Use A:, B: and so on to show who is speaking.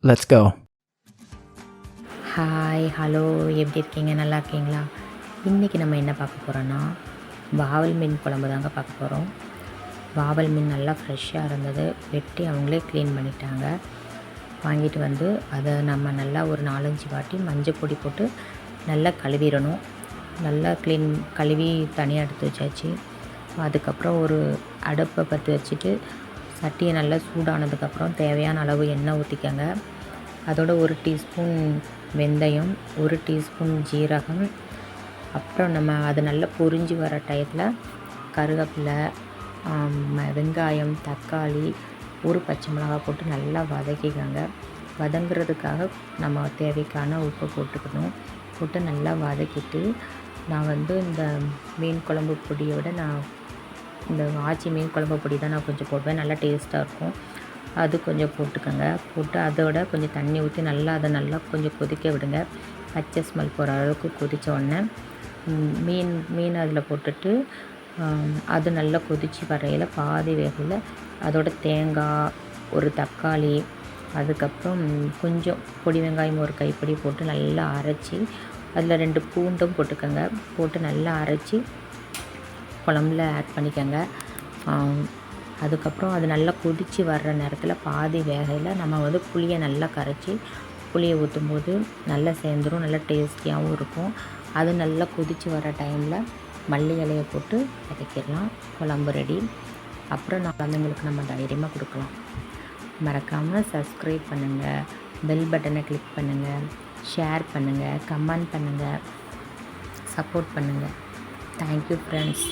A: Let's go.
B: Hi hello, எப்படி இருக்கீங்க? நல்லா இருக்கீங்களா? இன்றைக்கி நம்ம என்ன பார்க்க போகிறோன்னா, வாவல் மீன் குழம்பு தாங்க பார்க்க போகிறோம். வாவல் மீன் நல்லா ஃப்ரெஷ்ஷாக இருந்தது. வெட்டி அவங்களே க்ளீன் பண்ணிட்டாங்க. வாங்கிட்டு வந்து அதை நம்ம நல்லா ஒரு 4-5 வாட்டி மஞ்சள் பொடி போட்டு நல்லா கழுவிடணும். நல்லா கழுவி தனியாக எடுத்து வச்சாச்சு. அதுக்கப்புறம் ஒரு அடுப்பை பற்ற வச்சுட்டு சட்டியை நல்லா சூடானதுக்கப்புறம் தேவையான அளவு எண்ணெய் ஊற்றிக்கங்க. அதோட 1 டீஸ்பூன் வெந்தயம், 1 டீஸ்பூன் ஜீரகம், அப்புறம் நம்ம அது நல்லா பொரிஞ்சு வர டயத்தில் கருவேப்பிலை, வெங்காயம், தக்காளி, 1 பச்சை மிளகாய் போட்டு நல்லா வதக்கிக்கங்க. வதங்குறதுக்காக நம்ம தேவைக்கான உப்பு போட்டுக்கணும். போட்டு நல்லா வதக்கிட்டு நான் இந்த மீன் குழம்பு பொடியோட இந்த ஆச்சி மீன் குழம்பு பொடி தான் நான் கொஞ்சம் போடுவேன். நல்லா டேஸ்ட்டாக இருக்கும். அது கொஞ்சம் போட்டுக்கோங்க. போட்டு அதோட கொஞ்சம் தண்ணி ஊற்றி அதை நல்லா கொஞ்சம் கொதிக்க விடுங்க. பச்சை ஸ்மெல் போகிற அளவுக்கு கொதித்த உடனே மீன் அதில் போட்டுட்டு அது நல்லா கொதித்து வரையில் பாதி வேகையில் அதோட தேங்காய், 1 தக்காளி, அதுக்கப்புறம் கொஞ்சம் பொடி வெங்காயம் 1 கைப்பிடி போட்டு நல்லா அரைச்சி அதில் 2 பூண்டும் போட்டுக்கோங்க. போட்டு நல்லா அரைச்சி குழம்புல ஆட் பண்ணிக்கோங்க. அதுக்கப்புறம் அது நல்லா கொதித்து வர்ற நேரத்தில் பாதி வேகையில் நம்ம புளியை நல்லா கரைச்சி புளியை ஊற்றும்போது நல்லா சேர்ந்துடும். நல்லா டேஸ்டியாகவும் இருக்கும். அது நல்லா கொதித்து வர டைமில் மல்லி இலையை போட்டு இறக்கிடலாம். குழம்பு ரெடி. அப்புறம் குழந்தைங்களுக்கு நம்ம தைரியமாக கொடுக்கலாம். மறக்காமல் சப்ஸ்கிரைப் பண்ணுங்கள், பெல் பட்டனை கிளிக் பண்ணுங்கள், ஷேர் பண்ணுங்கள், கமெண்ட் பண்ணுங்கள், சப்போர்ட் பண்ணுங்கள். Thank you friends.